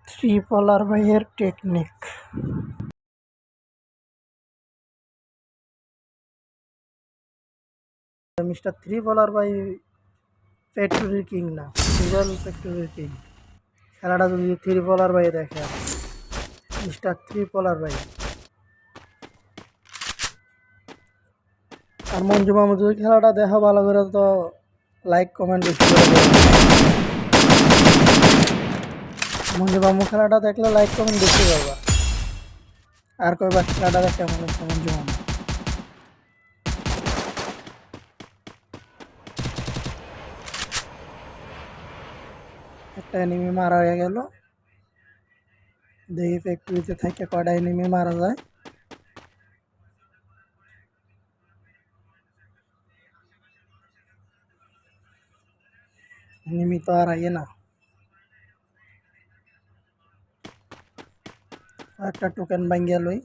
ত্রিপলার ভাইয়ের technique. Mister ত্রিপলার ভাই ফ্যাক্টরির কিং না, রিয়েল ফ্যাক্টরির কিং। খেলাটা যদি ত্রিপলার ভাই দেখে, মিস্টার ত্রিপলার ভাই আর মঞ্জু মামু যদি খেলাটা দেখা ভালো করে তো লাইক কমেন্ট বেশি করে দেবেন। মঞ্জু মামু খেলাটা দেখলে লাইক কমেন্ট বেশি করবা। আর কয়বার খেলাটা দেখে মনে হচ্ছে মঞ্জু মামু। একটা এনিমি মারা হয়ে গেল। দেখি ফ্যাক্টরিতে থেকে কয়টা এনিমি মারা যায়। এনিমি তো আর আইয়ে না। একটা টোকেন ভাঙ্গিয়া লই।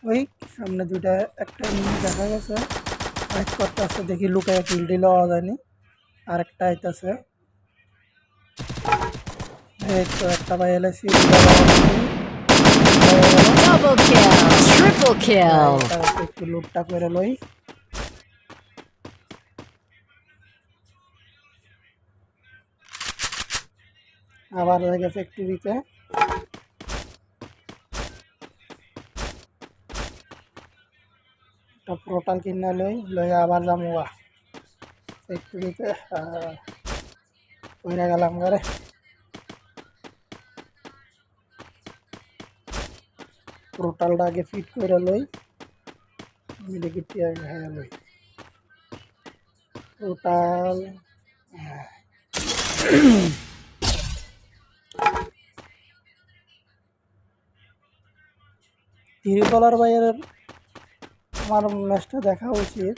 ওই সামনে দুইটা একটা এনিমি দেখা গেছে, ফাইট করতে আসছে। দেখি লুকায় কিল দিল হওয়া যায়নি। আরেকটা আইতাছে। এই তো একটা পাই এলাইছি। Double kill, triple kill. একটু লুটটা করে লই। আবার দেখে ফ্যাক্টরিতে একটা পোর্টাল কিনে লই আবার যামুগা ফ্যাক্টরিতে। কইরা গেলাম ঘরে। পোর্টালটা আগে ফিট করে লই, দেখি হ্যাঁ লই পোর্টাল। ত্রিপলার ভাইয়ের আমার ম্যাচটা দেখা উচিত।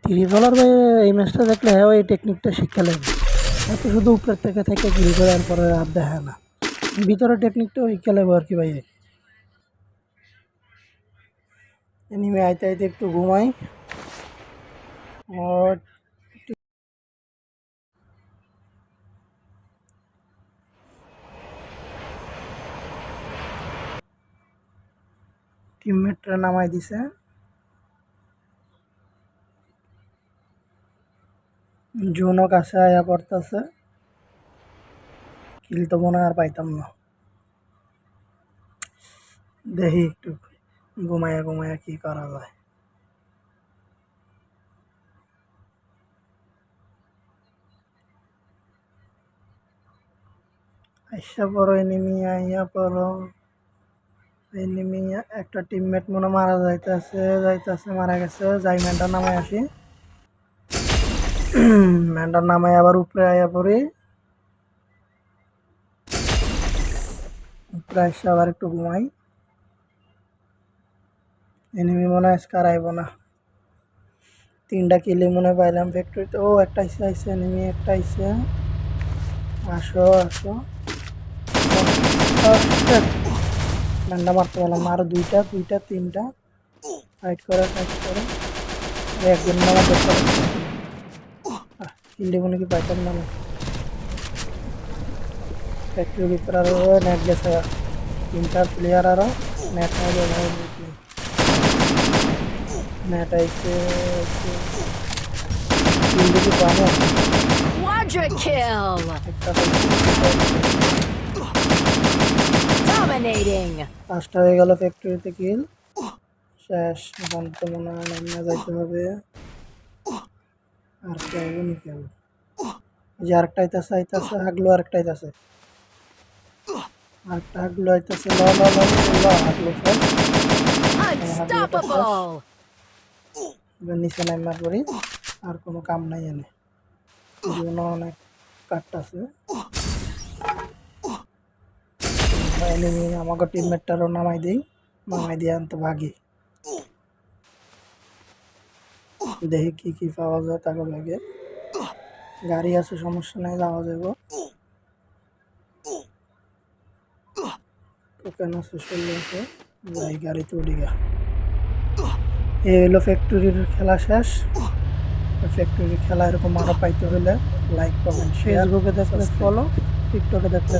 ত্রিপলার ভাই এই ম্যাচটা দেখলে হ্যাঁ এই টেকনিকটা শিক্ষা লাগবে। এত শুধু উপরের থেকে গিল করে আর পরে আর দেখা না, ভিতরে টেকনিকটাও শিক্ষা লাগবে আর কি ভাই। এনিমে আইতে আইতে একটু ঘুমাই। আর টিমমেটরা নামাই দিছে। জুনও কাছে আয়া পড়তেছে। কিল তো মনে আর পাইতাম না। দেখি একটু ঘুমাইয়া ঘুমাইয়া কি করা যায়। আইসা পড়ো এনিমি, আইয়া পড়ো এনিমি। একটা টিমমেট মনে মারা যাইতেছে মারা গেছে। যাই ম্যানটা নামাই আসি। ম্যানটার নামাই আবার উপরে আইয়া পড়ি। উপরে আসে আবার একটু ঘুমাই। এনিমি মনে হয় আজকে আর আইব না। 3টা কিলে মনে পাইলাম ফ্যাক্টরিতে। ও একটা আইসে এনিমি একটা আইসে। আসো আসো। ম্যানটা মারতে পারলাম না। আরো দুইটা 3টা ফাইট করে একজন নামা করতে কিল দিব নাকি পাইতাম না। ফ্যাক্টরির ভিতরে আরো নেট গেছে। 3টা প্লেয়ার আরো নেট নেট আইসে। কিল দিতে পারো। Quadra kill. Dominating. 5টা হয়ে গেল ফ্যাক্টরিতে কিল শেষ। এখন তো মনে হয় নামিয়ে যাইতে হবে। আর চাইব নি কেন, যে আরেকটা আইতাছে হাগলো, আরেকটা আইতাছে আরেকটা হাগলো আইতাছে। ল ল ল ল হাগলো সব। Unstoppable. এবার নিচে নামার পরে আর কোনো কাম নাই এনে। জীবনে অনেক কাটতাছে। এনিমি আমাকে টিমমেটটারও নামাই দিয়ে আনতে ভাগি। দেখি কি কি পাওয়া যায় তাকে ব্যাগে। গাড়ি আছে, সমস্যা নাই, যাওয়া যাব। টোকেন আছে, চলে আছে, যাই গাড়িতে উঠি গা। এই হলো ফ্যাক্টরির খেলা শেষ। ফ্যাক্টরির খেলা এরকম আরো পাইতে হলে লাইক কমেন্ট ফেসবুকে দেখলে ফলো, টিকটকে দেখলে